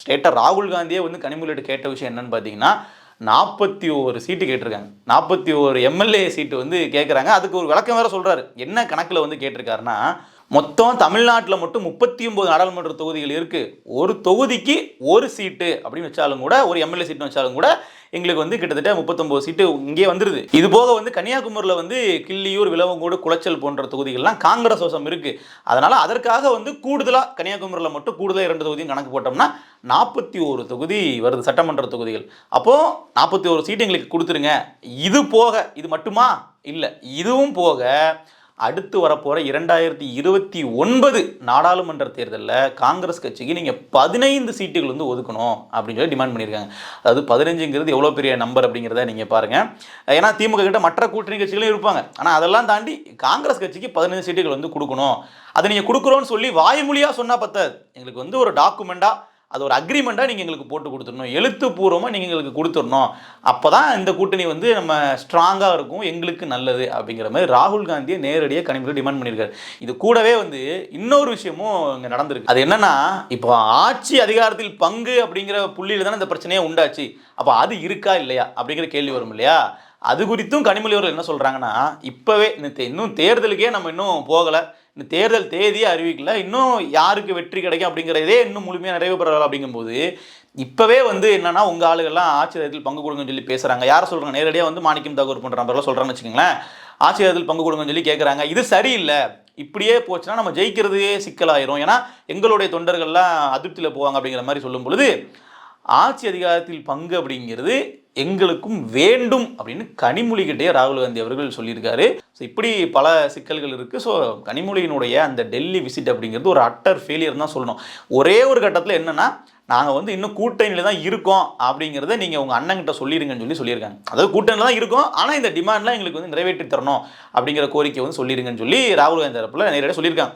ஸ்டேட்டாக ராகுல் காந்தியே வந்து கனிமொழிகிட்ட கேட்ட விஷயம் என்னன்னு பார்த்தீங்கன்னா 41 சீட்டு கேட்டிருக்காங்க. 41 எம்எல்ஏ சீட்டு வந்து கேட்குறாங்க. அதுக்கு ஒரு விளக்கம் வேறு சொல்கிறாரு. என்ன கணக்கில் வந்து கேட்டிருக்காருன்னா, மொத்தம் தமிழ்நாட்டில் மட்டும் 39 நாடாளுமன்ற தொகுதிகள் இருக்குது. ஒரு தொகுதிக்கு ஒரு சீட்டு அப்படின்னு வச்சாலும் கூட, ஒரு எம்எல்ஏ சீட்டு வச்சாலும் கூட எங்களுக்கு வந்து கிட்டத்தட்ட 39 சீட்டு இங்கே வந்துடுது. இது போக வந்து கன்னியாகுமரியில் வந்து கிள்ளியூர், விளவங்கோடு, குளச்சல் போன்ற தொகுதிகள்லாம் காங்கிரஸ் வசம் இருக்குது. அதனால் அதற்காக வந்து கூடுதலாக கன்னியாகுமரியில் மட்டும் கூடுதலாக 2 தொகுதியும் கணக்கு போட்டோம்னா 41 தொகுதி வருது, சட்டமன்ற தொகுதிகள். அப்போது 41 சீட்டு எங்களுக்கு கொடுத்துருங்க. இது போக, இது மட்டுமா இல்லை, இதுவும் போக அடுத்து வரப்போகிற 2029 நாடாளுமன்ற தேர்தலில் காங்கிரஸ் கட்சிக்கு நீங்கள் 15 சீட்டுகள் வந்து ஒதுக்கணும் அப்படின்னு சொல்லி டிமாண்ட் பண்ணியிருக்காங்க. அதாவது 15ங்கிறது எவ்வளோ பெரிய நம்பர் அப்படிங்கிறத நீங்கள் பாருங்கள். ஏன்னா திமுக கிட்ட மற்ற கூட்டணி கட்சிகளும் இருப்பாங்க. ஆனால் அதெல்லாம் தாண்டி காங்கிரஸ் கட்சிக்கு 15 சீட்டுகள் வந்து கொடுக்கணும். அதை நீங்கள் கொடுக்குறோன்னு சொல்லி வாய்மொழியாக சொன்னால் பத்தாது. எங்களுக்கு வந்து ஒரு டாக்குமெண்ட்டாக, அது ஒரு அக்ரிமெண்ட்டாக நீங்கள் எங்களுக்கு போட்டு கொடுத்துடணும், எழுத்துப்பூர்வமாக நீங்கள் எங்களுக்கு கொடுத்துடணும். அப்போ தான் இந்த கூட்டணி வந்து நம்ம ஸ்ட்ராங்காக இருக்கும், எங்களுக்கு நல்லது அப்படிங்கிற மாதிரி ராகுல் காந்தியை நேரடியாக கனிமொழி டிமாண்ட் பண்ணியிருக்காரு. இது கூடவே வந்து இன்னொரு விஷயமும் இங்கே நடந்திருக்கு. அது என்னன்னா, இப்போ ஆட்சி அதிகாரத்தில் பங்கு அப்படிங்கிற புள்ளியில் தானே இந்த பிரச்சனையே உண்டாச்சு. அப்போ அது இருக்கா இல்லையா அப்படிங்கிற கேள்வி வரும் இல்லையா? அது குறித்தும் கனிமொழி அவர்கள் என்ன சொல்கிறாங்கன்னா, இப்போவே இன்னும் தேர்தலுக்கே நம்ம இன்னும் போகலை, இந்த தேர்தல் தேதியை அறிவிக்கல, இன்னும் யாருக்கு வெற்றி கிடைக்கும் அப்படிங்கிறதே இன்னும் முழுமையாக நிறைவு பெறலாம். அப்படிங்கும்போது இப்போவே வந்து என்னன்னா, உங்கள் ஆளுகள்லாம் ஆட்சியத்தில் பங்கு கொடுங்கன்னு சொல்லி பேசுகிறாங்க. யாரை சொல்கிறாங்க? நேரடியாக வந்து மாணிக்கம் தாக்கூர் போன்ற நபர்லாம் சொல்கிறாங்கன்னு வச்சுக்கோங்களேன். ஆட்சியத்தில் பங்கு கொடுங்கன்னு சொல்லி கேட்குறாங்க. இது சரியில்லை. இப்படியே போச்சுன்னா நம்ம ஜெயிக்கிறதே சிக்கலாயிரும். ஏன்னா எங்களுடைய தொண்டர்கள்லாம் அதிருப்தியில் போவாங்க அப்படிங்கிற மாதிரி சொல்லும் பொழுது, ஆட்சி அதிகாரத்தில் பங்கு அப்படிங்கிறது எங்களுக்கும் வேண்டும் அப்படின்னு கனிமொழிகிட்டே ராகுல் காந்தி அவர்கள் சொல்லியிருக்காரு. ஸோ இப்படி பல சிக்கல்கள் இருக்குது. ஸோ கனிமொழியினுடைய அந்த டெல்லி விசிட் அப்படிங்கிறது ஒரு அட்டர் ஃபெயிலியர் தான் சொல்லணும். ஒரே ஒரு கட்டத்தில் என்னென்னா, நாங்கள் வந்து இன்னும் கூட்டணியில் தான் இருக்கோம் அப்படிங்கிறத நீங்கள் உங்கள் அண்ணன்கிட்ட சொல்லிடுங்கன்னு சொல்லியிருக்காங்க. அதாவது கூட்டணியில் தான் இருக்கோம், ஆனால் இந்த டிமாண்ட்லாம் எங்களுக்கு வந்து நிறைவேற்றி தரணும் அப்படிங்கிற கோரிக்கை வந்து சொல்லிடுங்கன்னு சொல்லி ராகுல் காந்தி தரப்பில் நேரடியாக சொல்லியிருக்காங்க.